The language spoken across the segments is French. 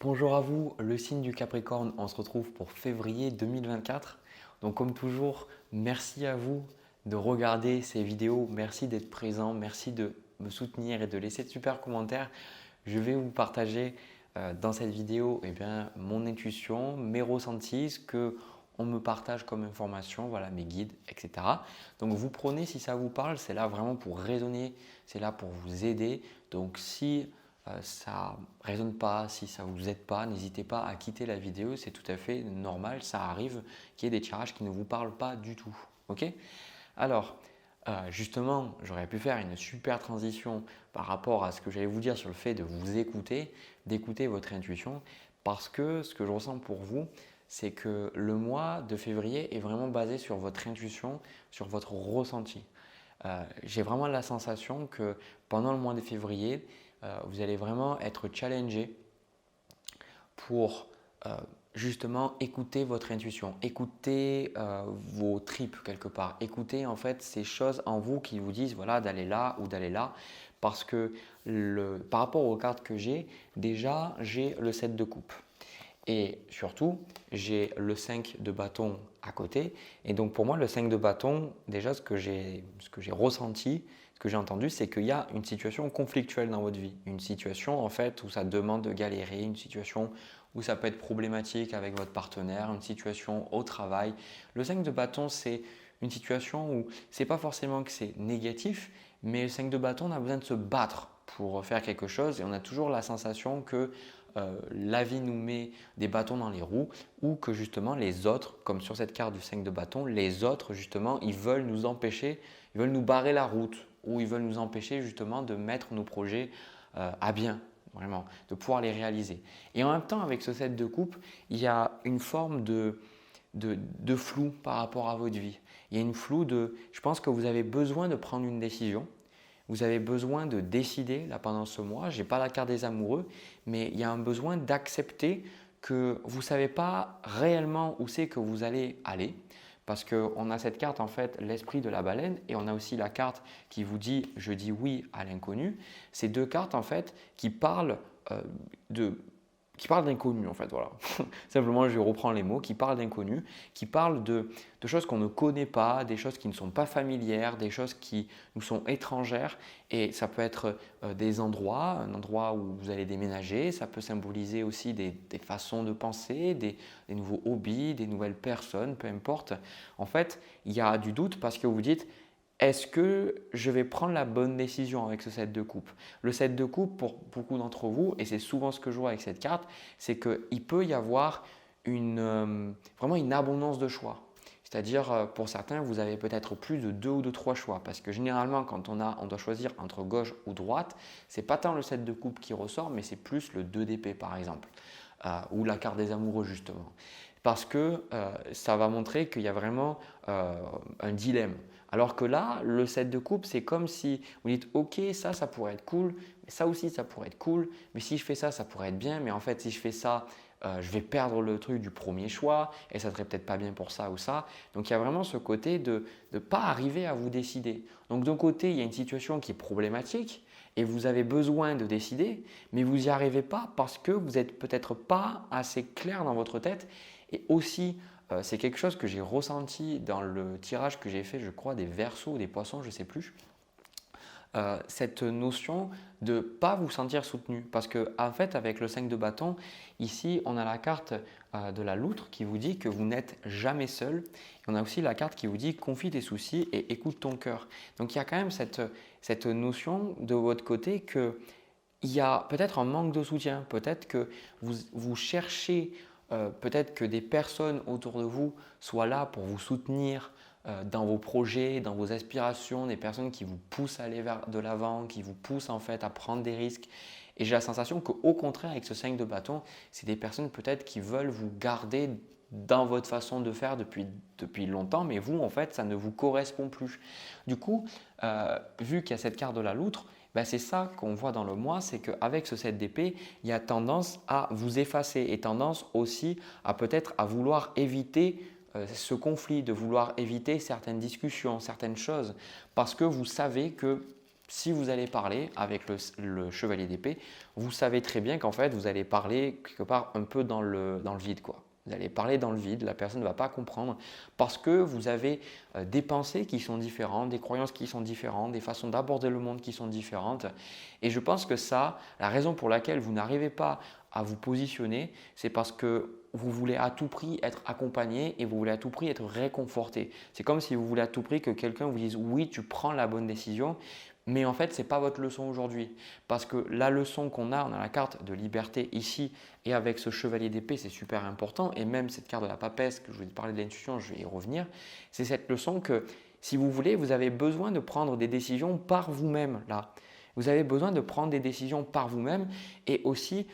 Bonjour à vous, le signe du Capricorne, on se retrouve pour février 2024. Donc comme toujours, merci à vous de regarder ces vidéos, merci d'être présent, merci de me soutenir et de laisser de super commentaires. Je vais vous partager dans cette vidéo mon intuition, mes ressentis, ce que on me partage comme information, voilà, mes guides, etc. Donc vous prenez si ça vous parle, c'est là vraiment pour raisonner, c'est là pour vous aider. Donc si ça ne résonne pas, si ça ne vous aide pas, n'hésitez pas à quitter la vidéo, c'est tout à fait normal, ça arrive qu'il y ait des tirages qui ne vous parlent pas du tout. Ok. Alors, justement, j'aurais pu faire une super transition par rapport à ce que j'allais vous dire sur le fait de vous écouter, d'écouter votre intuition, parce que ce que je ressens pour vous, c'est que le mois de février est vraiment basé sur votre intuition, sur votre ressenti. J'ai vraiment la sensation que pendant le mois de février, vous allez vraiment être challengé pour justement écouter votre intuition, écouter vos tripes quelque part, écouter en fait ces choses en vous qui vous disent voilà d'aller là ou d'aller là. Parce que par rapport aux cartes que j'ai, déjà j'ai le 7 de coupe. Et surtout, j'ai le 5 de bâton à côté. Et donc pour moi, le 5 de bâton, déjà ce que j'ai ressenti, ce que j'ai entendu, c'est qu'il y a une situation conflictuelle dans votre vie. Une situation en fait où ça demande de galérer, une situation où ça peut être problématique avec votre partenaire, une situation au travail. Le 5 de bâton, c'est une situation où c'est pas forcément que c'est négatif, mais le 5 de bâton, on a besoin de se battre pour faire quelque chose et on a toujours la sensation que la vie nous met des bâtons dans les roues ou que justement les autres, comme sur cette carte du 5 de bâton, les autres justement, ils veulent nous empêcher, ils veulent nous barrer la route ou ils veulent nous empêcher justement de mettre nos projets à bien, vraiment, de pouvoir les réaliser. Et en même temps, avec ce 7 de coupe, il y a une forme de flou par rapport à votre vie. Il y a une flou de, je pense que vous avez besoin de prendre une décision. Vous avez besoin de décider là pendant ce mois. Je n'ai pas la carte des amoureux, mais il y a un besoin d'accepter que vous ne savez pas réellement où c'est que vous allez aller. Parce qu'on a cette carte en fait, l'esprit de la baleine, et on a aussi la carte qui vous dit je dis oui à l'inconnu. Ces deux cartes en fait qui parlent de qui parle d'inconnu en fait, voilà. Simplement, je reprends les mots, qui parlent d'inconnu, qui parlent de choses qu'on ne connaît pas, des choses qui ne sont pas familières, des choses qui nous sont étrangères. Et ça peut être des endroits, un endroit où vous allez déménager, ça peut symboliser aussi des façons de penser, des nouveaux hobbies, des nouvelles personnes, peu importe. En fait, il y a du doute parce que vous dites, est-ce que je vais prendre la bonne décision avec ce set de coupe? Le set de coupe, pour beaucoup d'entre vous, et c'est souvent ce que je vois avec cette carte, c'est qu'il peut y avoir vraiment une abondance de choix. C'est-à-dire, pour certains, vous avez peut-être plus de 2 ou de 3 choix. Parce que généralement, quand on doit choisir entre gauche ou droite, ce n'est pas tant le set de coupe qui ressort, mais c'est plus le 2 d'épée par exemple, ou la carte des amoureux justement. Parce que ça va montrer qu'il y a vraiment un dilemme. Alors que là, le set de coupe, c'est comme si vous dites ok, ça pourrait être cool, mais ça aussi, ça pourrait être cool, mais si je fais ça, ça pourrait être bien, mais en fait, si je fais ça, je vais perdre le truc du premier choix et ça ne serait peut-être pas bien pour ça ou ça. Donc il y a vraiment ce côté de ne pas arriver à vous décider. Donc d'un côté, il y a une situation qui est problématique et vous avez besoin de décider, mais vous n'y arrivez pas parce que vous n'êtes peut-être pas assez clair dans votre tête. Et aussi, c'est quelque chose que j'ai ressenti dans le tirage que j'ai fait, je crois, des Verseaux ou des Poissons, je ne sais plus. Cette notion de ne pas vous sentir soutenu. Parce que en fait, avec le 5 de bâton, ici, on a la carte de la loutre qui vous dit que vous n'êtes jamais seul. Et on a aussi la carte qui vous dit confie tes soucis et écoute ton cœur. Donc il y a quand même cette notion de votre côté que il y a peut-être un manque de soutien, peut-être que vous cherchez, peut-être que des personnes autour de vous soient là pour vous soutenir dans vos projets, dans vos aspirations, des personnes qui vous poussent à aller vers de l'avant, qui vous poussent en fait à prendre des risques. Et j'ai la sensation qu'au contraire, avec ce 5 de bâton, c'est des personnes peut-être qui veulent vous garder dans votre façon de faire depuis longtemps, mais vous, en fait, ça ne vous correspond plus. Du coup, vu qu'il y a cette carte de la loutre, ben c'est ça qu'on voit dans le mois, c'est qu'avec ce 7 d'épée, il y a tendance à vous effacer et tendance aussi à peut-être à vouloir éviter ce conflit, de vouloir éviter certaines discussions, certaines choses, parce que vous savez que si vous allez parler avec le chevalier d'épée, vous savez très bien qu'en fait, vous allez parler quelque part un peu dans le vide, quoi. Vous allez parler dans le vide, la personne ne va pas comprendre parce que vous avez des pensées qui sont différentes, des croyances qui sont différentes, des façons d'aborder le monde qui sont différentes. Et je pense que ça, la raison pour laquelle vous n'arrivez pas à vous positionner, c'est parce que vous voulez à tout prix être accompagné et vous voulez à tout prix être réconforté. C'est comme si vous voulez à tout prix que quelqu'un vous dise oui, tu prends la bonne décision, mais en fait, ce n'est pas votre leçon aujourd'hui. Parce que la leçon qu'on a, on a la carte de liberté ici et avec ce chevalier d'épée, c'est super important. Et même cette carte de la papesse que je vous ai parlé de l'intuition, je vais y revenir. C'est cette leçon que si vous voulez, vous avez besoin de prendre des décisions par vous-même là. Vous avez besoin de prendre des décisions par vous-même et aussi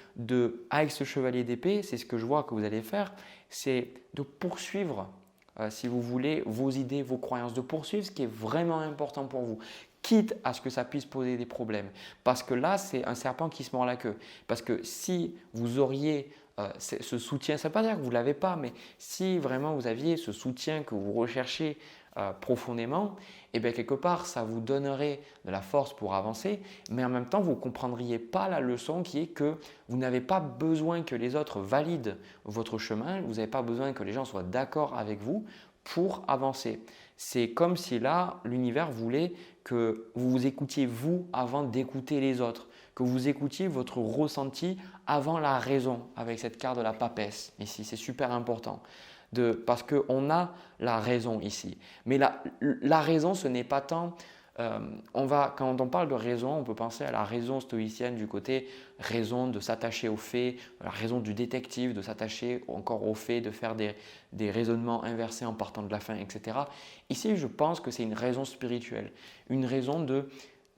avec ce chevalier d'épée, c'est ce que je vois que vous allez faire, c'est de poursuivre, si vous voulez, vos idées, vos croyances, de poursuivre ce qui est vraiment important pour vous, quitte à ce que ça puisse poser des problèmes. Parce que là, c'est un serpent qui se mord la queue. Parce que si vous auriez ce soutien, ça ne veut pas dire que vous ne l'avez pas, mais si vraiment vous aviez ce soutien que vous recherchez profondément, et bien quelque part, ça vous donnerait de la force pour avancer, mais en même temps, vous ne comprendriez pas la leçon qui est que vous n'avez pas besoin que les autres valident votre chemin, vous n'avez pas besoin que les gens soient d'accord avec vous pour avancer. C'est comme si là, l'univers voulait que vous vous écoutiez vous avant d'écouter les autres, que vous écoutiez votre ressenti avant la raison avec cette carte de la papesse. Ici, c'est super important. Parce qu'on a la raison ici. Mais la raison, ce n'est pas tant… quand on parle de raison, on peut penser à la raison stoïcienne du côté raison de s'attacher aux faits, la raison du détective de s'attacher encore aux faits, de faire des raisonnements inversés en partant de la fin, etc. Ici, je pense que c'est une raison spirituelle, une raison de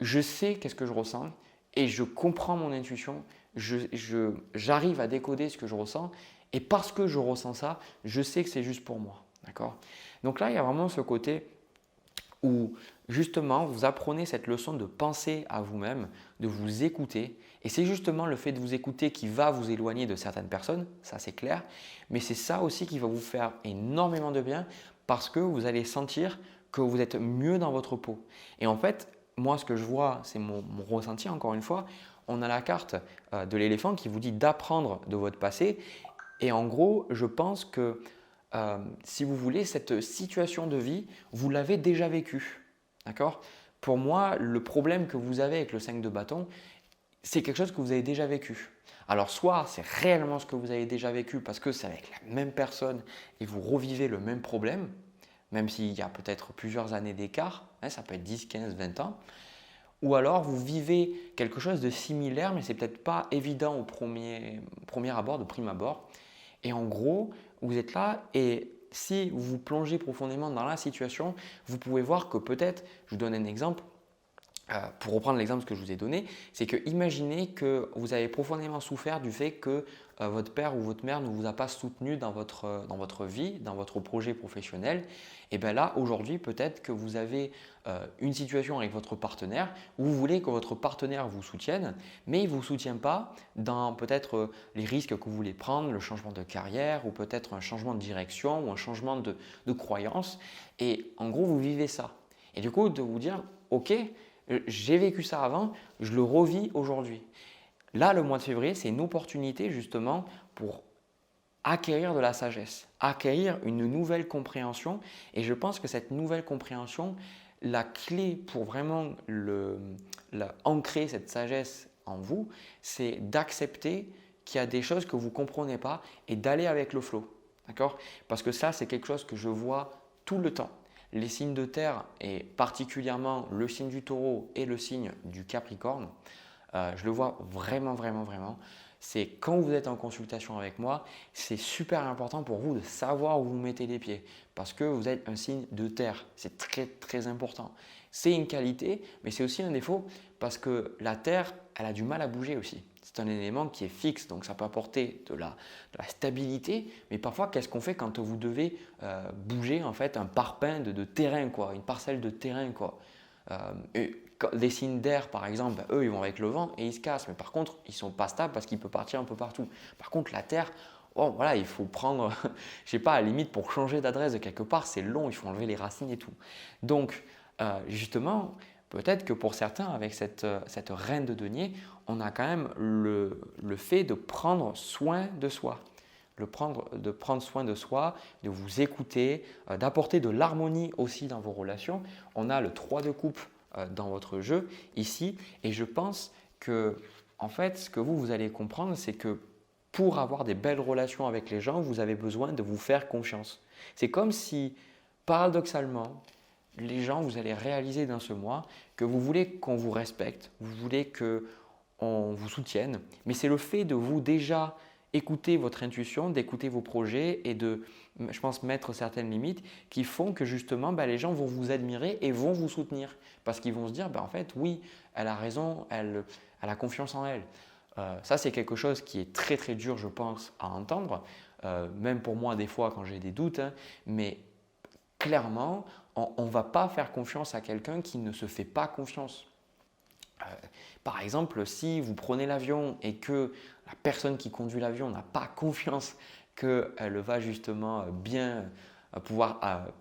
je sais qu'est-ce que je ressens et je comprends mon intuition, j'arrive à décoder ce que je ressens. Et parce que je ressens ça, je sais que c'est juste pour moi. D'accord ? Donc là, il y a vraiment ce côté où justement, vous apprenez cette leçon de penser à vous-même, de vous écouter. Et c'est justement le fait de vous écouter qui va vous éloigner de certaines personnes, ça c'est clair. Mais c'est ça aussi qui va vous faire énormément de bien parce que vous allez sentir que vous êtes mieux dans votre peau. Et en fait, moi, ce que je vois, c'est mon ressenti encore une fois. On a la carte de l'éléphant qui vous dit d'apprendre de votre passé. Et en gros, je pense que si vous voulez, cette situation de vie, vous l'avez déjà vécue. D'accord ? Pour moi, le problème que vous avez avec le 5 de bâton, c'est quelque chose que vous avez déjà vécu. Alors soit c'est réellement ce que vous avez déjà vécu parce que c'est avec la même personne et vous revivez le même problème, même s'il y a peut-être plusieurs années d'écart, ça peut être 10, 15, 20 ans. Ou alors vous vivez quelque chose de similaire mais ce n'est peut-être pas évident au premier abord, de prime abord. Et en gros, vous êtes là et si vous vous plongez profondément dans la situation, vous pouvez voir que peut-être, je vous donne un exemple, pour reprendre l'exemple que je vous ai donné, c'est que imaginez que vous avez profondément souffert du fait que votre père ou votre mère ne vous a pas soutenu dans votre vie, dans votre projet professionnel. Et bien là, aujourd'hui, peut-être que vous avez une situation avec votre partenaire où vous voulez que votre partenaire vous soutienne, mais il ne vous soutient pas dans peut-être les risques que vous voulez prendre, le changement de carrière ou peut-être un changement de direction ou un changement de croyance. Et en gros, vous vivez ça. Et du coup, de vous dire, ok, j'ai vécu ça avant, je le revis aujourd'hui. Là, le mois de février, c'est une opportunité justement pour acquérir de la sagesse, acquérir une nouvelle compréhension. Et je pense que cette nouvelle compréhension, la clé pour vraiment ancrer cette sagesse en vous, c'est d'accepter qu'il y a des choses que vous ne comprenez pas et d'aller avec le flow. D'accord ? Parce que ça, c'est quelque chose que je vois tout le temps. Les signes de terre et particulièrement le signe du taureau et le signe du capricorne, je le vois vraiment, vraiment, vraiment. C'est quand vous êtes en consultation avec moi, c'est super important pour vous de savoir où vous mettez les pieds parce que vous êtes un signe de terre. C'est très, très important. C'est une qualité, mais c'est aussi un défaut parce que la terre, elle a du mal à bouger aussi. C'est un élément qui est fixe, donc ça peut apporter de la stabilité. Mais parfois, qu'est-ce qu'on fait quand vous devez bouger en fait un parpaing de terrain, quoi, une parcelle de terrain, quoi. Les signes d'air, par exemple, eux, ils vont avec le vent et ils se cassent. Mais par contre, ils ne sont pas stables parce qu'ils peuvent partir un peu partout. Par contre, la terre, voilà, il faut prendre, je sais pas, à la limite, pour changer d'adresse de quelque part, c'est long, il faut enlever les racines et tout. Donc, justement, peut-être que pour certains, avec cette reine de denier, on a quand même le fait de prendre soin de soi. De prendre soin de soi, de vous écouter, d'apporter de l'harmonie aussi dans vos relations. On a le 3 de coupe dans votre jeu ici et je pense que en fait, ce que vous allez comprendre, c'est que pour avoir des belles relations avec les gens, vous avez besoin de vous faire confiance. C'est comme si, paradoxalement, les gens, vous allez réaliser dans ce mois que vous voulez qu'on vous respecte, vous voulez qu'on vous soutienne, mais c'est le fait de vous déjà écouter votre intuition, d'écouter vos projets et de, je pense, mettre certaines limites qui font que justement, les gens vont vous admirer et vont vous soutenir parce qu'ils vont se dire, en fait, oui, elle a raison, elle a confiance en elle. Ça, c'est quelque chose qui est très très dur, je pense, à entendre, même pour moi des fois quand j'ai des doutes, hein, mais clairement, on ne va pas faire confiance à quelqu'un qui ne se fait pas confiance. Par exemple, si vous prenez l'avion et que la personne qui conduit l'avion n'a pas confiance qu'elle va justement bien pouvoir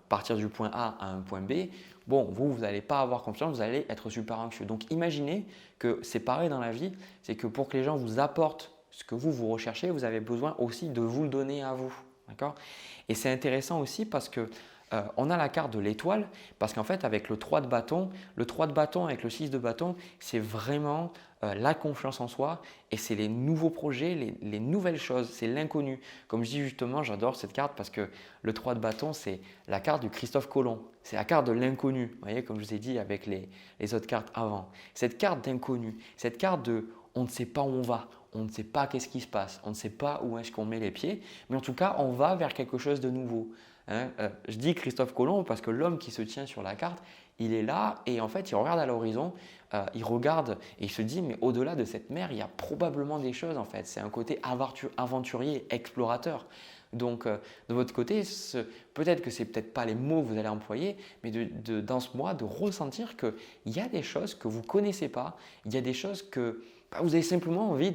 partir du point A à un point B, bon, vous n'allez pas avoir confiance, vous allez être super anxieux. Donc imaginez que c'est pareil dans la vie, c'est que pour que les gens vous apportent ce que vous recherchez, vous avez besoin aussi de vous le donner à vous. D'accord ? Et c'est intéressant aussi parce que on a la carte de l'étoile parce qu'en fait avec le 3 de bâton avec le 6 de bâton, c'est vraiment la confiance en soi et c'est les nouveaux projets, les nouvelles choses, c'est l'inconnu. Comme je dis justement, j'adore cette carte parce que le 3 de bâton, c'est la carte du Christophe Colomb. C'est la carte de l'inconnu, vous voyez, comme je vous ai dit avec les autres cartes avant. Cette carte d'inconnu, cette carte de on ne sait pas où on va, on ne sait pas qu'est-ce qui se passe, on ne sait pas où est-ce qu'on met les pieds, mais en tout cas, on va vers quelque chose de nouveau. Je dis Christophe Colomb parce que l'homme qui se tient sur la carte, il est là et en fait, il regarde à l'horizon, il regarde et il se dit mais au-delà de cette mer, il y a probablement des choses en fait. C'est un côté aventurier, explorateur. Donc, de votre côté, peut-être que ce n'est peut-être pas les mots que vous allez employer, mais dans ce mois, de ressentir qu'il y a des choses que vous ne connaissez pas, il y a des choses que vous avez simplement envie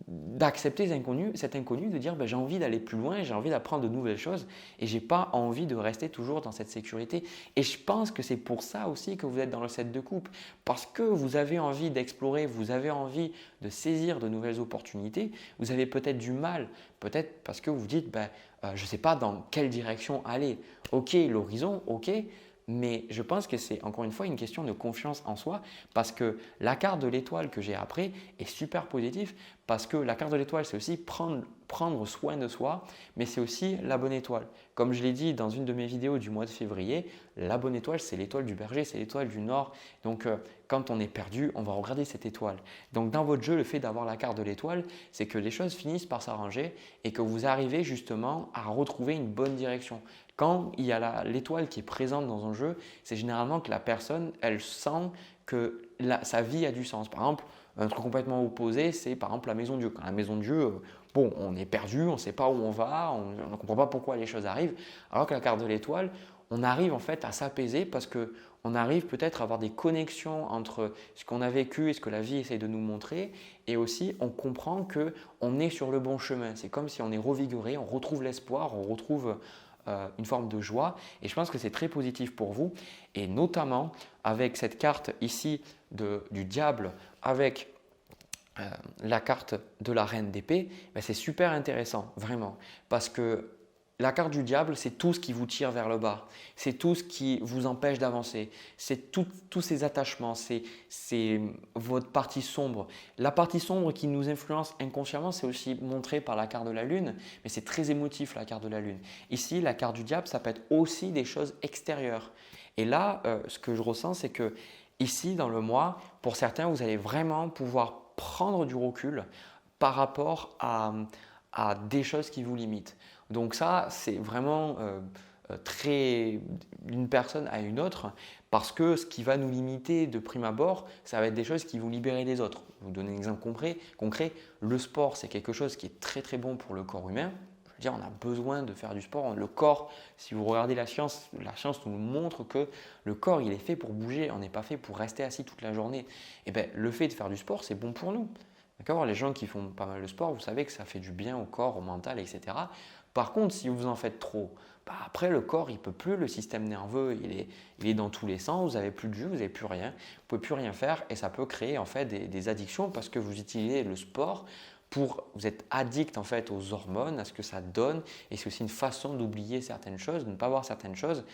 d'accepter cet inconnu, de dire j'ai envie d'aller plus loin, j'ai envie d'apprendre de nouvelles choses et je n'ai pas envie de rester toujours dans cette sécurité. Et je pense que c'est pour ça aussi que vous êtes dans le 7 de coupe, parce que vous avez envie d'explorer, vous avez envie de saisir de nouvelles opportunités, vous avez peut-être du mal, peut-être parce que vous vous dites je ne sais pas dans quelle direction aller. Ok, l'horizon, ok. Mais je pense que c'est encore une fois une question de confiance en soi parce que la carte de l'étoile que j'ai après est super positive parce que la carte de l'étoile, c'est aussi prendre soin de soi, mais c'est aussi la bonne étoile. Comme je l'ai dit dans une de mes vidéos du mois de février, la bonne étoile, c'est l'étoile du berger, c'est l'étoile du nord. Donc, quand on est perdu, on va regarder cette étoile. Donc, dans votre jeu, le fait d'avoir la carte de l'étoile, c'est que les choses finissent par s'arranger et que vous arrivez justement à retrouver une bonne direction. Quand il y a l'étoile qui est présente dans un jeu, c'est généralement que la personne, elle sent que sa vie a du sens. Par exemple, un truc complètement opposé, c'est par exemple la maison de Dieu. Quand la maison de Dieu, bon, on est perdu, on ne sait pas où on va, on ne comprend pas pourquoi les choses arrivent. Alors que la carte de l'étoile, on arrive en fait à s'apaiser parce qu'on arrive peut-être à avoir des connexions entre ce qu'on a vécu et ce que la vie essaie de nous montrer. Et aussi, on comprend qu'on est sur le bon chemin. C'est comme si on est revigoré, on retrouve l'espoir, on retrouve une forme de joie et je pense que c'est très positif pour vous et notamment avec cette carte ici du diable avec la carte de la reine d'épée, c'est super intéressant vraiment parce que la carte du diable, c'est tout ce qui vous tire vers le bas, c'est tout ce qui vous empêche d'avancer, c'est tous ces attachements, c'est votre partie sombre. La partie sombre qui nous influence inconsciemment, c'est aussi montré par la carte de la lune, mais c'est très émotif la carte de la lune. Ici, la carte du diable, ça peut être aussi des choses extérieures. Et là, ce que je ressens, c'est que ici, dans le mois, pour certains, vous allez vraiment pouvoir prendre du recul par rapport à des choses qui vous limitent. Donc ça, c'est vraiment très d'une personne à une autre parce que ce qui va nous limiter de prime abord, ça va être des choses qui vont libérer les autres. Je vais vous donner un exemple concret. Le sport, c'est quelque chose qui est très très bon pour le corps humain. Je veux dire, on a besoin de faire du sport. Le corps, si vous regardez la science nous montre que le corps, il est fait pour bouger. On n'est pas fait pour rester assis toute la journée. Et bien, le fait de faire du sport, c'est bon pour nous. D'accord? Les gens qui font pas mal de sport, vous savez que ça fait du bien au corps, au mental, etc. Par contre, si vous en faites trop, après le corps, il ne peut plus, le système nerveux, il est dans tous les sens, vous n'avez plus de jus, vous n'avez plus rien, vous ne pouvez plus rien faire et ça peut créer en fait des addictions parce que vous utilisez le sport vous êtes addict en fait aux hormones, à ce que ça donne et c'est aussi une façon d'oublier certaines choses, de ne pas voir certaines choses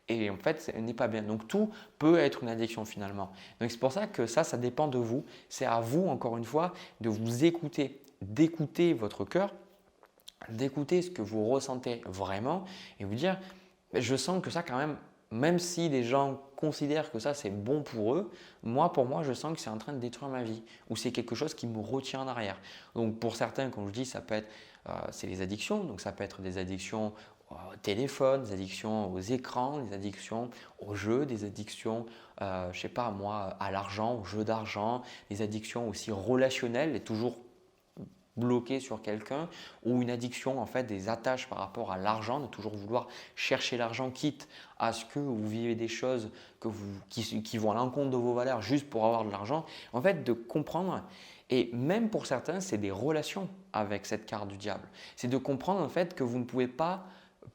et en fait, ce n'est pas bien. Donc tout peut être une addiction finalement. Donc c'est pour ça que ça dépend de vous. C'est à vous, encore une fois, de vous écouter, d'écouter votre cœur, d'écouter ce que vous ressentez vraiment et vous dire, je sens que ça quand même si les gens considèrent que ça c'est bon pour eux, pour moi, je sens que c'est en train de détruire ma vie ou c'est quelque chose qui me retient en arrière. Donc pour certains, comme je dis, ça peut être, c'est les addictions. Donc ça peut être des addictions au téléphone, des addictions aux écrans, des addictions aux jeux, des addictions, je sais pas moi, à l'argent, aux jeux d'argent, des addictions aussi relationnelles et toujours bloqué sur quelqu'un ou une addiction en fait des attaches par rapport à l'argent, de toujours vouloir chercher l'argent quitte à ce que vous vivez des choses qui vont à l'encontre de vos valeurs juste pour avoir de l'argent. En fait, de comprendre et même pour certains, c'est des relations avec cette carte du diable. C'est de comprendre en fait que vous ne pouvez pas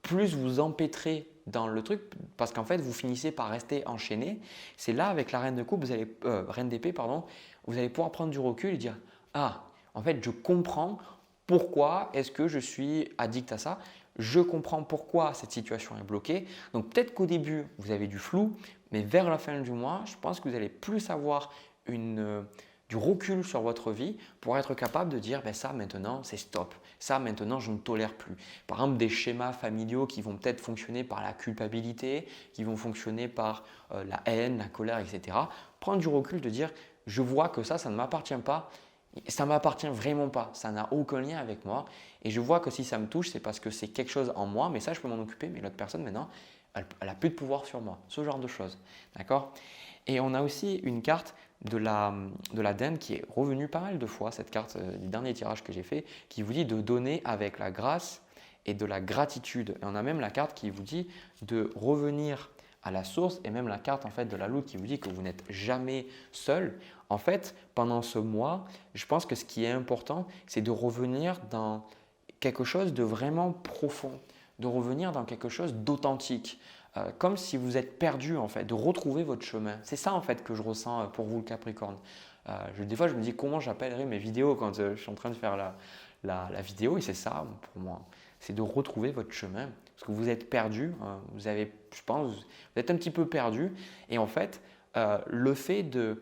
plus vous empêtrer dans le truc parce qu'en fait vous finissez par rester enchaîné. C'est là avec la reine de coupe, reine d'épée pardon, vous allez pouvoir prendre du recul et dire ah, en fait, je comprends pourquoi est-ce que je suis addict à ça. Je comprends pourquoi cette situation est bloquée. Donc peut-être qu'au début, vous avez du flou, mais vers la fin du mois, je pense que vous allez plus avoir du recul sur votre vie pour être capable de dire ça maintenant c'est stop, ça maintenant je ne tolère plus. Par exemple des schémas familiaux qui vont peut-être fonctionner par la culpabilité, qui vont fonctionner par la haine, la colère, etc. Prendre du recul de dire je vois que ça ne m'appartient pas. Ça ne m'appartient vraiment pas, ça n'a aucun lien avec moi et je vois que si ça me touche, c'est parce que c'est quelque chose en moi, mais ça je peux m'en occuper, mais l'autre personne maintenant, elle n'a plus de pouvoir sur moi, ce genre de choses. D'accord? Et on a aussi une carte de la dinde qui est revenue pas mal de fois, cette carte du dernier tirage que j'ai fait, qui vous dit de donner avec la grâce et de la gratitude. Et on a même la carte qui vous dit de revenir à la source et même la carte en fait de la loutre qui vous dit que vous n'êtes jamais seul. En fait, pendant ce mois, je pense que ce qui est important, c'est de revenir dans quelque chose de vraiment profond, de revenir dans quelque chose d'authentique, comme si vous êtes perdu en fait, de retrouver votre chemin. C'est ça en fait que je ressens pour vous le Capricorne. Des fois, je me dis comment j'appellerai mes vidéos quand je suis en train de faire la vidéo et c'est ça pour moi. C'est de retrouver votre chemin parce que vous êtes perdu, vous avez, je pense, vous êtes un petit peu perdu et en fait, le fait de,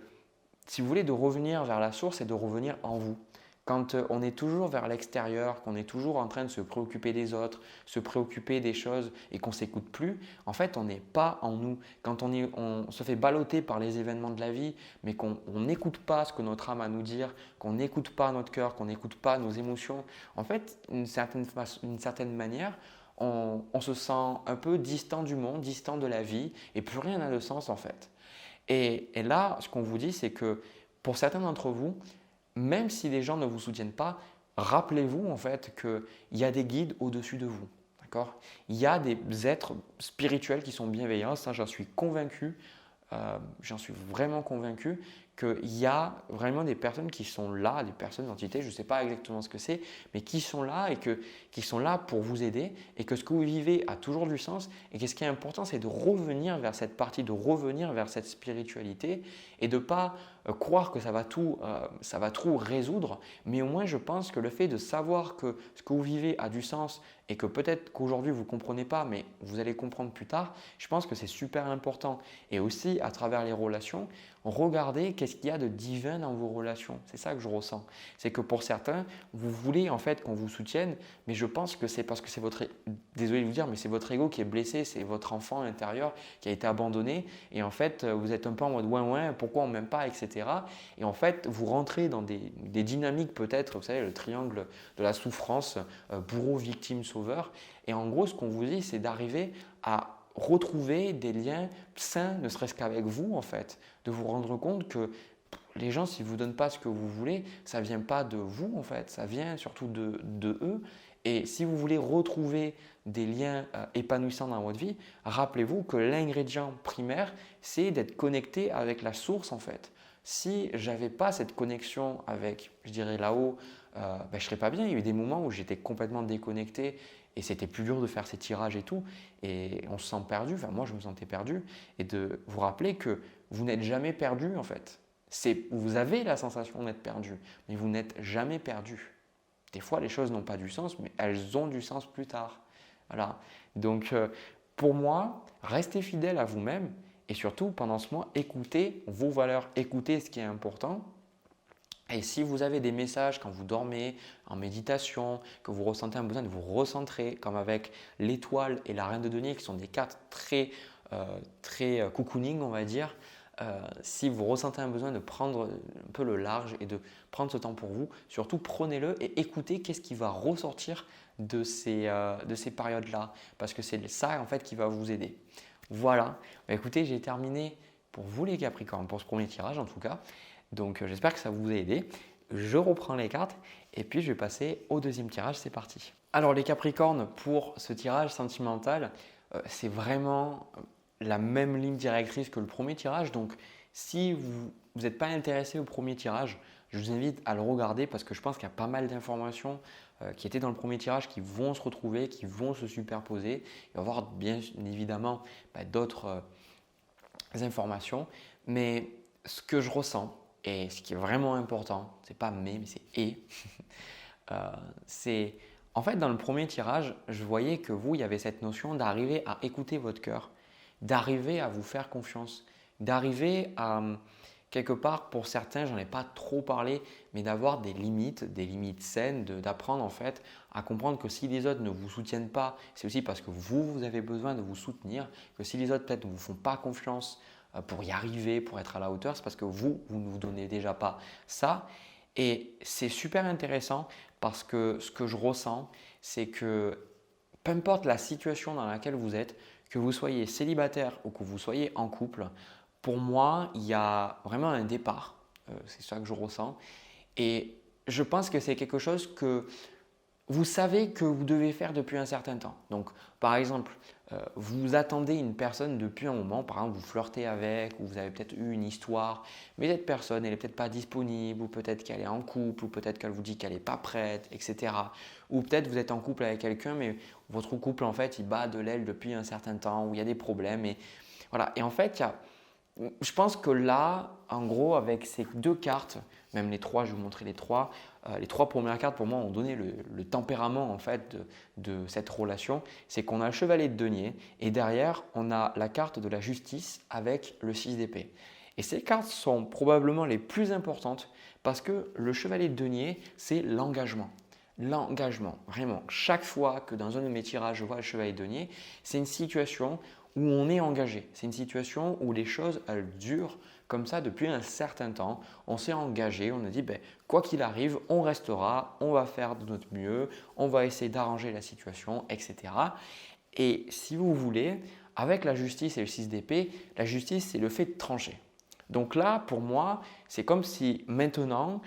si vous voulez, de revenir vers la source et de revenir en vous. Quand on est toujours vers l'extérieur, qu'on est toujours en train de se préoccuper des autres, se préoccuper des choses et qu'on ne s'écoute plus, en fait, on n'est pas en nous. Quand on se fait balloter par les événements de la vie, mais qu'on n'écoute pas ce que notre âme a à nous dire, qu'on n'écoute pas notre cœur, qu'on n'écoute pas nos émotions, en fait, d'une certaine manière, on se sent un peu distant du monde, distant de la vie et plus rien n'a de sens en fait. Et là, ce qu'on vous dit, c'est que pour certains d'entre vous, même si les gens ne vous soutiennent pas, rappelez-vous en fait qu'il y a des guides au-dessus de vous. D'accord? Il y a des êtres spirituels qui sont bienveillants, ça j'en suis convaincu, j'en suis vraiment convaincu qu'il y a vraiment des personnes qui sont là, des personnes, entités, je ne sais pas exactement ce que c'est, mais qui sont là et qui sont là pour vous aider et que ce que vous vivez a toujours du sens et que ce qui est important, c'est de revenir vers cette partie, de revenir vers cette spiritualité et de ne pas croire que ça va tout résoudre, mais au moins je pense que le fait de savoir que ce que vous vivez a du sens et que peut-être qu'aujourd'hui vous ne comprenez pas, mais vous allez comprendre plus tard, je pense que c'est super important. Et aussi à travers les relations, regardez qu'est-ce qu'il y a de divin dans vos relations. C'est ça que je ressens. C'est que pour certains, vous voulez en fait qu'on vous soutienne, mais je pense que c'est parce que c'est désolé de vous dire, mais c'est votre ego qui est blessé, c'est votre enfant intérieur qui a été abandonné et en fait vous êtes un peu en mode ouin, pourquoi on ne m'aime pas, etc. Et en fait vous rentrez dans des dynamiques peut-être, vous savez, le triangle de la souffrance, bourreau, victime, sauveur. Et en gros, ce qu'on vous dit, c'est d'arriver à retrouver des liens sains, ne serait-ce qu'avec vous en fait, de vous rendre compte que les gens, s'ils ne vous donnent pas ce que vous voulez, ça ne vient pas de vous en fait, ça vient surtout de eux. Et si vous voulez retrouver des liens épanouissants dans votre vie, rappelez-vous que l'ingrédient primaire, c'est d'être connecté avec la source en fait. Si je n'avais pas cette connexion avec, je dirais là-haut, je ne serais pas bien. Il y a eu des moments où j'étais complètement déconnecté et c'était plus dur de faire ces tirages et tout. Et on se sent perdu, enfin moi je me sentais perdu. Et de vous rappeler que vous n'êtes jamais perdu en fait. Vous avez la sensation d'être perdu, mais vous n'êtes jamais perdu. Des fois, les choses n'ont pas du sens, mais elles ont du sens plus tard. Voilà. Donc, pour moi, restez fidèle à vous-même et surtout, pendant ce mois, écoutez vos valeurs, écoutez ce qui est important. Et si vous avez des messages quand vous dormez, en méditation, que vous ressentez un besoin de vous recentrer, comme avec l'étoile et la reine de denier, qui sont des cartes très cocooning, on va dire, si vous ressentez un besoin de prendre un peu le large et de prendre ce temps pour vous, surtout prenez-le et écoutez qu'est-ce qui va ressortir de ces périodes-là. Parce que c'est ça en fait qui va vous aider. Voilà, écoutez, j'ai terminé pour vous les Capricornes, pour ce premier tirage en tout cas. Donc j'espère que ça vous a aidé. Je reprends les cartes et puis je vais passer au deuxième tirage, c'est parti. Alors les Capricornes, pour ce tirage sentimental, c'est vraiment la même ligne directrice que le premier tirage. Donc si vous n'êtes pas intéressé au premier tirage, je vous invite à le regarder parce que je pense qu'il y a pas mal d'informations qui étaient dans le premier tirage qui vont se retrouver, qui vont se superposer. Il va y avoir bien évidemment d'autres informations. Mais ce que je ressens et ce qui est vraiment important, c'est pas mais c'est et, c'est en fait dans le premier tirage, je voyais que vous, il y avait cette notion d'arriver à écouter votre cœur, d'arriver à vous faire confiance, d'arriver à quelque part, pour certains, j'en ai pas trop parlé, mais d'avoir des limites saines, d'apprendre en fait à comprendre que si les autres ne vous soutiennent pas, c'est aussi parce que vous avez besoin de vous soutenir, que si les autres peut-être ne vous font pas confiance pour y arriver, pour être à la hauteur, c'est parce que vous ne vous donnez déjà pas ça. Et c'est super intéressant parce que ce que je ressens, c'est que peu importe la situation dans laquelle vous êtes, que vous soyez célibataire ou que vous soyez en couple, pour moi, il y a vraiment un départ. C'est ça que je ressens. Et je pense que c'est quelque chose que vous savez que vous devez faire depuis un certain temps. Donc, par exemple, vous attendez une personne depuis un moment, par exemple, vous flirtez avec, ou vous avez peut-être eu une histoire, mais cette personne, elle n'est peut-être pas disponible, ou peut-être qu'elle est en couple, ou peut-être qu'elle vous dit qu'elle n'est pas prête, etc. Ou peut-être vous êtes en couple avec quelqu'un, mais votre couple, en fait, il bat de l'aile depuis un certain temps, où il y a des problèmes. Et, voilà. Et en fait, je pense que là, en gros, avec ces deux cartes, même les trois, je vais vous montrer les trois premières cartes pour moi ont donné le tempérament en fait de cette relation. C'est qu'on a le chevalier de denier et derrière, on a la carte de la justice avec le 6 d'épée. Et ces cartes sont probablement les plus importantes parce que le chevalier de denier, c'est l'engagement. L'engagement, vraiment. Chaque fois que dans un de mes tirages, je vois le chevalier de denier, c'est une situation où on est engagé. C'est une situation où les choses, elles durent comme ça depuis un certain temps. On s'est engagé, on a dit quoi qu'il arrive, on restera, on va faire de notre mieux, on va essayer d'arranger la situation, etc. Et si vous voulez, avec la justice et le 6 d'épée, la justice, c'est le fait de trancher. Donc là, pour moi, c'est comme si maintenant,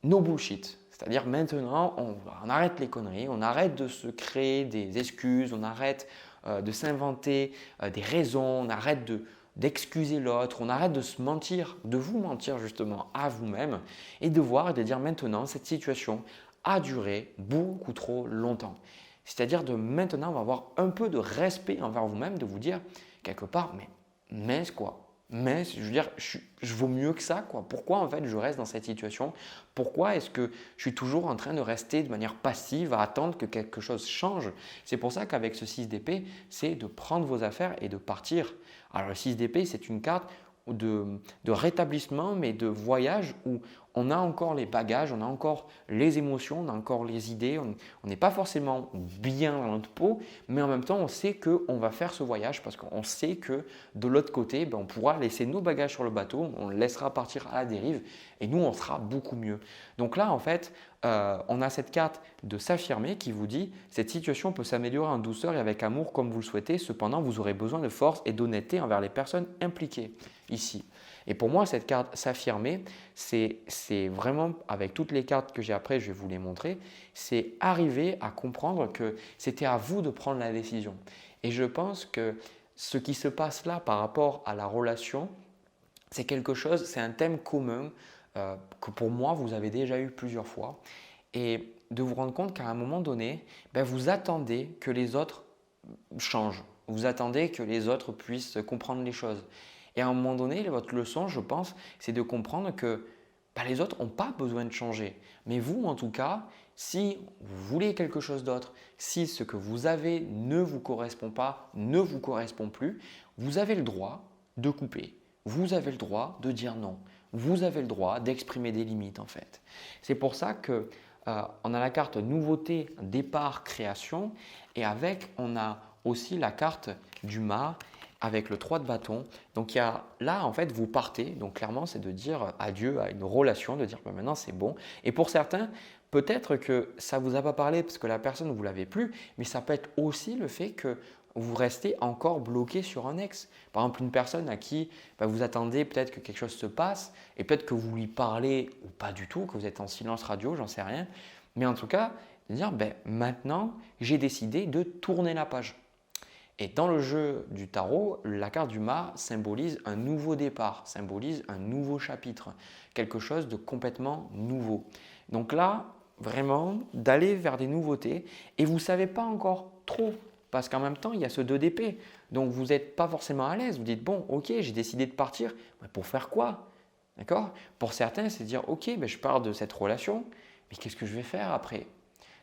no bullshit. C'est-à-dire maintenant, on arrête les conneries, on arrête de se créer des excuses, on arrête de s'inventer des raisons, on arrête d'excuser l'autre, on arrête de se mentir, de vous mentir justement à vous-même et de voir et de dire maintenant cette situation a duré beaucoup trop longtemps. C'est-à-dire de maintenant, on va avoir un peu de respect envers vous-même, de vous dire quelque part, mais mince quoi. Mais je veux dire, je vaux mieux que ça, quoi. Pourquoi en fait je reste dans cette situation? Pourquoi est-ce que je suis toujours en train de rester de manière passive à attendre que quelque chose change? C'est pour ça qu'avec ce 6 d'épée, c'est de prendre vos affaires et de partir. Alors le 6 d'épée, c'est une carte de rétablissement, mais de voyage où on a encore les bagages, on a encore les émotions, on a encore les idées, on n'est pas forcément bien dans notre peau, mais en même temps, on sait qu'on va faire ce voyage parce qu'on sait que de l'autre côté, on pourra laisser nos bagages sur le bateau, on le laissera partir à la dérive et nous, on sera beaucoup mieux. Donc là, en fait, on a cette carte de s'affirmer qui vous dit « Cette situation peut s'améliorer en douceur et avec amour comme vous le souhaitez, cependant, vous aurez besoin de force et d'honnêteté envers les personnes impliquées ici. » Et pour moi, cette carte s'affirmer, c'est vraiment, avec toutes les cartes que j'ai après, je vais vous les montrer, c'est arriver à comprendre que c'était à vous de prendre la décision. Et je pense que ce qui se passe là par rapport à la relation, c'est quelque chose, c'est un thème commun que pour moi, vous avez déjà eu plusieurs fois. Et de vous rendre compte qu'à un moment donné, vous attendez que les autres changent. Vous attendez que les autres puissent comprendre les choses. Et à un moment donné, votre leçon, je pense, c'est de comprendre que les autres n'ont pas besoin de changer. Mais vous, en tout cas, si vous voulez quelque chose d'autre, si ce que vous avez ne vous correspond pas, ne vous correspond plus, vous avez le droit de couper. Vous avez le droit de dire non. Vous avez le droit d'exprimer des limites en fait. C'est pour ça que on a la carte nouveauté, départ, création et avec on a aussi la carte du mât avec le 3 de bâton. Donc là en fait vous partez, donc clairement c'est de dire adieu à une relation, de dire maintenant c'est bon. Et pour certains, peut-être que ça ne vous a pas parlé parce que la personne ne vous l'avait plus, mais ça peut être aussi le fait que vous restez encore bloqué sur un ex. Par exemple, une personne à qui vous attendez peut-être que quelque chose se passe et peut-être que vous lui parlez ou pas du tout, que vous êtes en silence radio, j'en sais rien. Mais en tout cas, de dire maintenant, j'ai décidé de tourner la page. Et dans le jeu du tarot, la carte du mât symbolise un nouveau départ, symbolise un nouveau chapitre, quelque chose de complètement nouveau. Donc là, vraiment, d'aller vers des nouveautés et vous ne savez pas encore trop parce qu'en même temps, il y a ce 2 d'épée. Donc, vous n'êtes pas forcément à l'aise. Vous dites, bon, ok, j'ai décidé de partir. Mais pour faire quoi? D'accord? Pour certains, c'est dire, ok, je pars de cette relation, mais qu'est-ce que je vais faire après?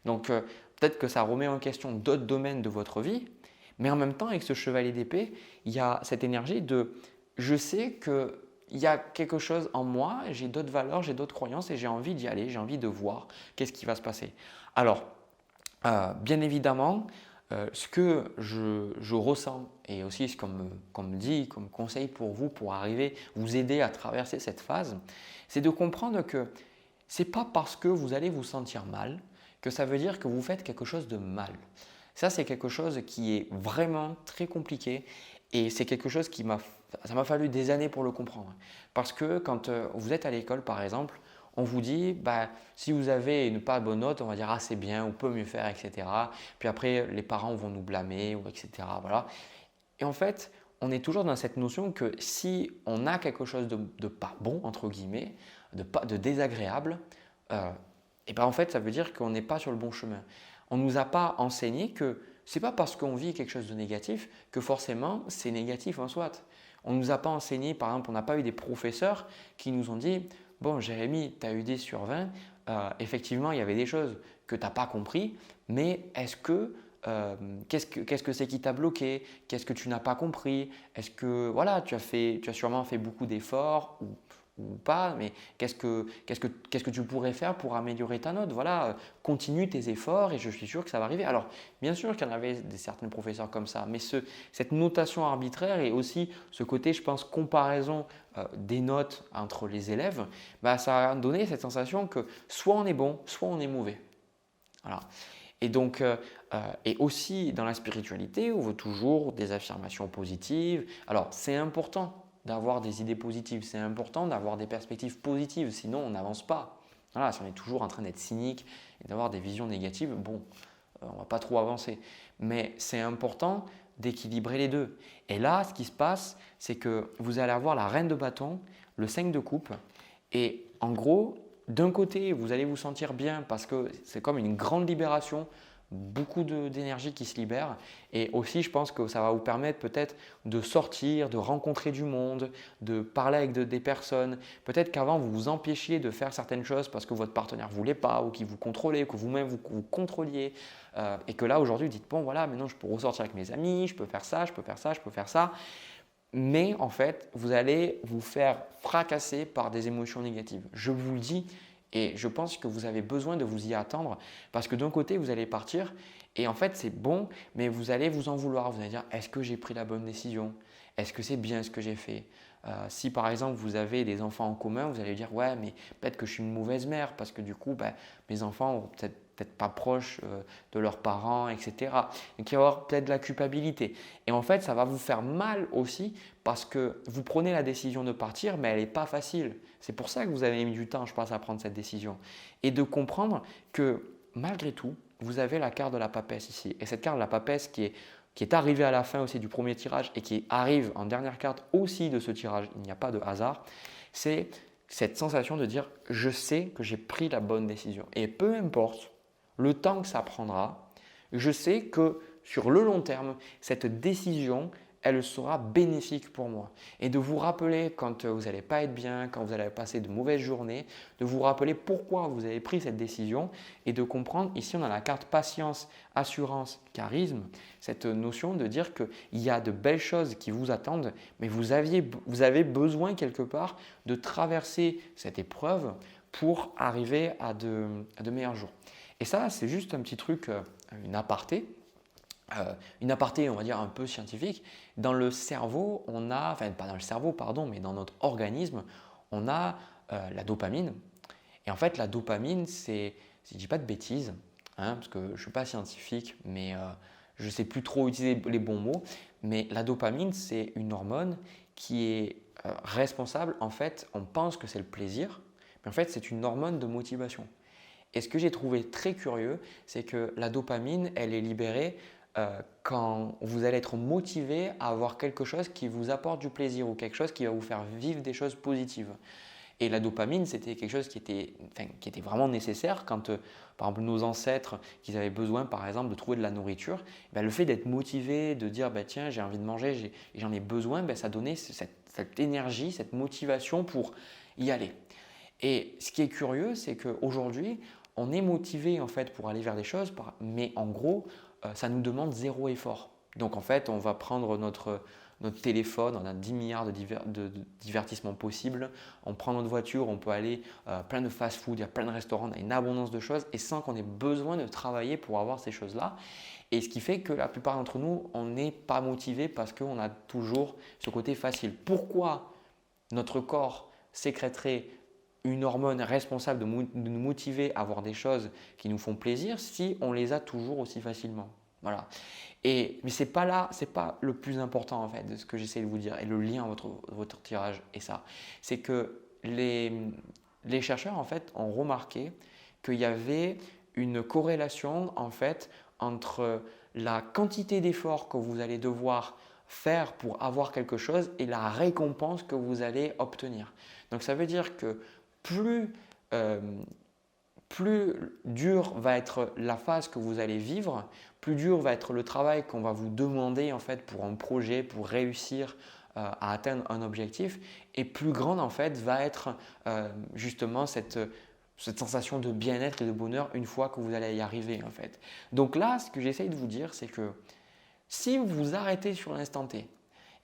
Donc, peut-être que ça remet en question d'autres domaines de votre vie, mais en même temps, avec ce chevalier d'épée, il y a cette énergie de, je sais qu'il y a quelque chose en moi, j'ai d'autres valeurs, j'ai d'autres croyances et j'ai envie d'y aller, j'ai envie de voir qu'est-ce qui va se passer. Alors, bien évidemment, ce que je ressens et aussi ce qu'on me dit comme conseil pour vous pour arriver, vous aider à traverser cette phase, c'est de comprendre que ce n'est pas parce que vous allez vous sentir mal que ça veut dire que vous faites quelque chose de mal. Ça, c'est quelque chose qui est vraiment très compliqué et c'est quelque chose ça m'a fallu des années pour le comprendre. Parce que quand vous êtes à l'école, par exemple, on vous dit, si vous avez une pas bonne note, on va dire ah c'est bien, on peut mieux faire, etc. Puis après, les parents vont nous blâmer, ou etc. Voilà. Et en fait, on est toujours dans cette notion que si on a quelque chose de pas bon, entre guillemets, de désagréable, et en fait, ça veut dire qu'on n'est pas sur le bon chemin. On ne nous a pas enseigné que ce n'est pas parce qu'on vit quelque chose de négatif que forcément c'est négatif en soi. On ne nous a pas enseigné, par exemple, on n'a pas eu des professeurs qui nous ont dit bon, Jérémy, tu as eu 10 sur 20, effectivement, il y avait des choses que tu n'as pas compris, mais qu'est-ce que c'est qui t'a bloqué? Qu'est-ce que tu n'as pas compris? Est-ce que voilà, tu as sûrement fait beaucoup d'efforts ou pas, mais qu'est-ce que tu pourrais faire pour améliorer ta note? Voilà, continue tes efforts et je suis sûr que ça va arriver. Alors, bien sûr qu'il y en avait certains professeurs comme ça, mais cette notation arbitraire et aussi ce côté, je pense, comparaison des notes entre les élèves, ça a donné cette sensation que soit on est bon, soit on est mauvais. Voilà. Et donc, et aussi dans la spiritualité, on veut toujours des affirmations positives. Alors, c'est important d'avoir des idées positives, c'est important d'avoir des perspectives positives, sinon on n'avance pas. Voilà, si on est toujours en train d'être cynique et d'avoir des visions négatives, bon, on ne va pas trop avancer. Mais c'est important d'équilibrer les deux. Et là, ce qui se passe, c'est que vous allez avoir la reine de bâton, le 5 de coupe, et en gros, d'un côté, vous allez vous sentir bien parce que c'est comme une grande libération, beaucoup d'énergie qui se libère et aussi je pense que ça va vous permettre peut-être de sortir, de rencontrer du monde, de parler avec des personnes. Peut-être qu'avant vous vous empêchiez de faire certaines choses parce que votre partenaire ne voulait pas ou qu'il vous contrôlait, que vous-même vous contrôliez et que là aujourd'hui vous dites bon voilà maintenant je peux ressortir avec mes amis, je peux faire ça, je peux faire ça, je peux faire ça. Mais en fait vous allez vous faire fracasser par des émotions négatives. Je vous le dis. Et je pense que vous avez besoin de vous y attendre parce que d'un côté, vous allez partir et en fait, c'est bon, mais vous allez vous en vouloir. Vous allez dire, est-ce que j'ai pris la bonne décision? Est-ce que c'est bien ce que j'ai fait? Si par exemple, vous avez des enfants en commun, vous allez dire, ouais, mais peut-être que je suis une mauvaise mère parce que du coup, mes enfants vont peut-être pas proches de leurs parents, etc. Donc, il va y avoir peut-être de la culpabilité. Et en fait, ça va vous faire mal aussi parce que vous prenez la décision de partir, mais elle n'est pas facile. C'est pour ça que vous avez mis du temps, je pense, à prendre cette décision. Et de comprendre que malgré tout, vous avez la carte de la papesse ici. Et cette carte de la papesse qui est qui est arrivé à la fin aussi du premier tirage et qui arrive en dernière carte aussi de ce tirage, il n'y a pas de hasard, c'est cette sensation de dire je sais que j'ai pris la bonne décision. Et peu importe le temps que ça prendra, je sais que sur le long terme, cette décision, elle sera bénéfique pour moi. Et de vous rappeler quand vous n'allez pas être bien, quand vous allez passer de mauvaises journées, de vous rappeler pourquoi vous avez pris cette décision et de comprendre, ici on a la carte patience, assurance, charisme, cette notion de dire qu'il y a de belles choses qui vous attendent, mais vous avez besoin quelque part de traverser cette épreuve pour arriver à de meilleurs jours. Et ça, c'est juste un petit truc, une aparté. Une aparté, on va dire un peu scientifique. Dans le cerveau, on a, enfin pas dans le cerveau, pardon, mais dans notre organisme, on a la dopamine. Et en fait, la dopamine, c'est, si je ne dis pas de bêtises, hein, parce que je ne suis pas scientifique, mais je ne sais plus trop utiliser les bons mots, mais la dopamine, c'est une hormone qui est responsable, en fait, on pense que c'est le plaisir, mais en fait, c'est une hormone de motivation. Et ce que j'ai trouvé très curieux, c'est que la dopamine, elle est libérée quand vous allez être motivé à avoir quelque chose qui vous apporte du plaisir ou quelque chose qui va vous faire vivre des choses positives. Et la dopamine, c'était quelque chose qui était vraiment nécessaire quand, par exemple, nos ancêtres, qu'ils avaient besoin, par exemple, de trouver de la nourriture, le fait d'être motivé, de dire tiens, j'ai envie de manger, j'en ai besoin, ça donnait cette énergie, cette motivation pour y aller. Et ce qui est curieux, c'est qu'aujourd'hui, on est motivé en fait pour aller vers des choses, mais en gros, ça nous demande zéro effort. Donc en fait, on va prendre notre téléphone, on a 10 milliards de divertissements possibles, on prend notre voiture, on peut aller plein de fast-food, il y a plein de restaurants, on a une abondance de choses et sans qu'on ait besoin de travailler pour avoir ces choses-là. Et ce qui fait que la plupart d'entre nous, on n'est pas motivé parce qu'on a toujours ce côté facile. Pourquoi notre corps sécréterait une hormone responsable de nous motiver à voir des choses qui nous font plaisir si on les a toujours aussi facilement. Voilà. Mais ce n'est pas le plus important en fait de ce que j'essaie de vous dire et le lien entre votre tirage et ça. C'est que les chercheurs en fait ont remarqué qu'il y avait une corrélation en fait entre la quantité d'efforts que vous allez devoir faire pour avoir quelque chose et la récompense que vous allez obtenir. Donc ça veut dire que plus dur va être la phase que vous allez vivre, plus dur va être le travail qu'on va vous demander en fait pour un projet, pour réussir à atteindre un objectif, et plus grande en fait va être justement cette sensation de bien-être et de bonheur une fois que vous allez y arriver en fait. Donc là, ce que j'essaye de vous dire, c'est que si vous vous arrêtez sur l'instant T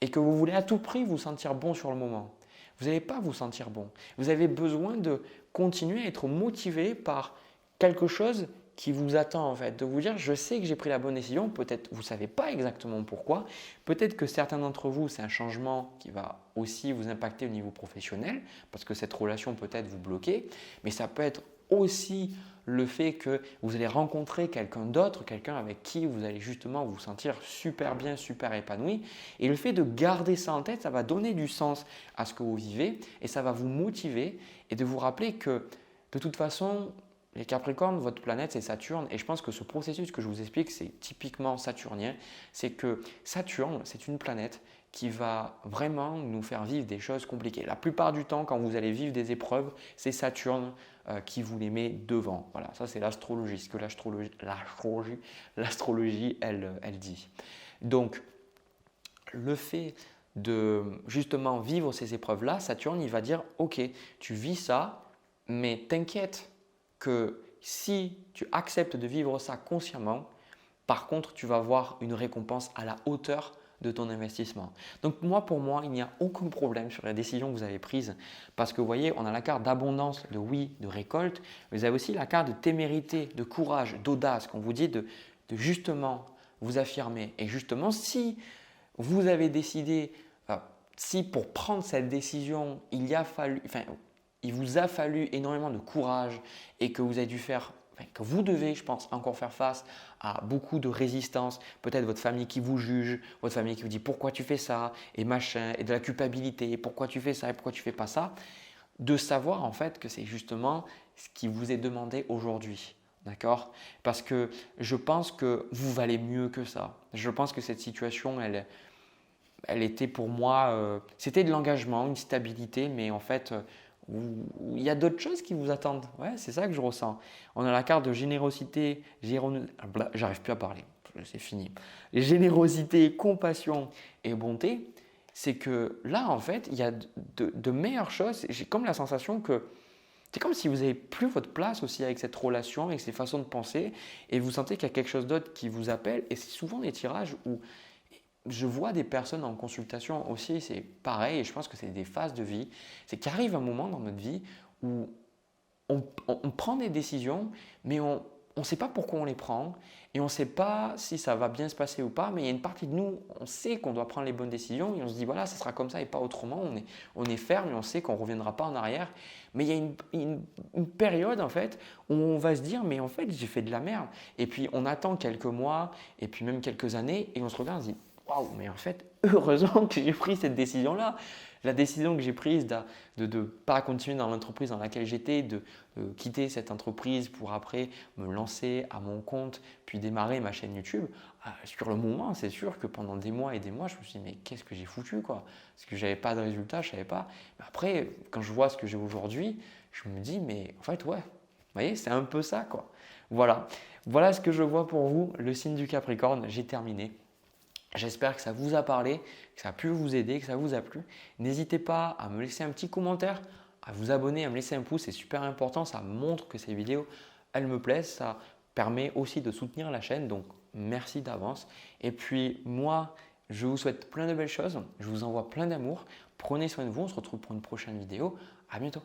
et que vous voulez à tout prix vous sentir bon sur le moment, vous n'allez pas vous sentir bon. Vous avez besoin de continuer à être motivé par quelque chose qui vous attend en fait. De vous dire, je sais que j'ai pris la bonne décision, peut-être vous ne savez pas exactement pourquoi, peut-être que certains d'entre vous, c'est un changement qui va aussi vous impacter au niveau professionnel, parce que cette relation peut-être vous bloquer, mais ça peut être aussi le fait que vous allez rencontrer quelqu'un d'autre, quelqu'un avec qui vous allez justement vous sentir super bien, super épanoui. Et le fait de garder ça en tête, ça va donner du sens à ce que vous vivez et ça va vous motiver et de vous rappeler que de toute façon, les Capricornes, votre planète, c'est Saturne. Et je pense que ce processus que je vous explique, c'est typiquement saturnien. C'est que Saturne, c'est une planète qui va vraiment nous faire vivre des choses compliquées. La plupart du temps, quand vous allez vivre des épreuves, c'est Saturne qui vous les met devant. Voilà, ça c'est l'astrologie, ce que l'astrologie elle dit. Donc, le fait de justement vivre ces épreuves-là, Saturne, il va dire « Ok, tu vis ça, mais t'inquiète que si tu acceptes de vivre ça consciemment, par contre, tu vas avoir une récompense à la hauteur de ton investissement. » Donc pour moi, il n'y a aucun problème sur la décision que vous avez prise parce que vous voyez, on a la carte d'abondance, de oui, de récolte. Vous avez aussi la carte de témérité, de courage, d'audace, qu'on vous dit de justement vous affirmer. Et justement, si vous avez décidé, si pour prendre cette décision, il vous a fallu énormément de courage et que vous avez dû faire, que vous devez, je pense, encore faire face à beaucoup de résistance, peut-être votre famille qui vous juge, votre famille qui vous dit pourquoi tu fais ça et machin, et de la culpabilité, pourquoi tu fais ça et pourquoi tu fais pas ça, de savoir en fait que c'est justement ce qui vous est demandé aujourd'hui. D'accord? Parce que je pense que vous valez mieux que ça. Je pense que cette situation, elle était pour moi, c'était de l'engagement, une stabilité, mais en fait, il y a d'autres choses qui vous attendent. Ouais, c'est ça que je ressens. On a la carte de générosité, j'arrive plus à parler, c'est fini. Générosité, compassion et bonté, c'est que là, en fait, il y a de meilleures choses. J'ai comme la sensation que c'est comme si vous n'avez plus votre place aussi avec cette relation, avec ces façons de penser, et vous sentez qu'il y a quelque chose d'autre qui vous appelle. Et c'est souvent des tirages où je vois des personnes en consultation aussi, c'est pareil, et je pense que c'est des phases de vie. C'est qu'il arrive un moment dans notre vie où on prend des décisions, mais on ne sait pas pourquoi on les prend et on ne sait pas si ça va bien se passer ou pas. Mais il y a une partie de nous, on sait qu'on doit prendre les bonnes décisions et on se dit voilà, ça sera comme ça et pas autrement. On est ferme et on sait qu'on ne reviendra pas en arrière. Mais il y a une période en fait où on va se dire mais en fait j'ai fait de la merde. Et puis on attend quelques mois et puis même quelques années et on se regarde et on se dit waouh, mais en fait heureusement que j'ai pris cette décision-là. La décision que j'ai prise de ne pas continuer dans l'entreprise dans laquelle j'étais, de quitter cette entreprise pour après me lancer à mon compte, puis démarrer ma chaîne YouTube, sur le moment, c'est sûr que pendant des mois et des mois, je me suis dit, mais qu'est-ce que j'ai foutu quoi? Parce que je n'avais pas de résultat, je ne savais pas. Mais après, quand je vois ce que j'ai aujourd'hui, je me dis, mais en fait, ouais, vous voyez, c'est un peu ça quoi. Voilà. Voilà ce que je vois pour vous, le signe du Capricorne, j'ai terminé. J'espère que ça vous a parlé, que ça a pu vous aider, que ça vous a plu. N'hésitez pas à me laisser un petit commentaire, à vous abonner, à me laisser un pouce, c'est super important. Ça montre que ces vidéos, elles me plaisent. Ça permet aussi de soutenir la chaîne, donc merci d'avance. Et puis moi, je vous souhaite plein de belles choses. Je vous envoie plein d'amour. Prenez soin de vous, on se retrouve pour une prochaine vidéo. À bientôt.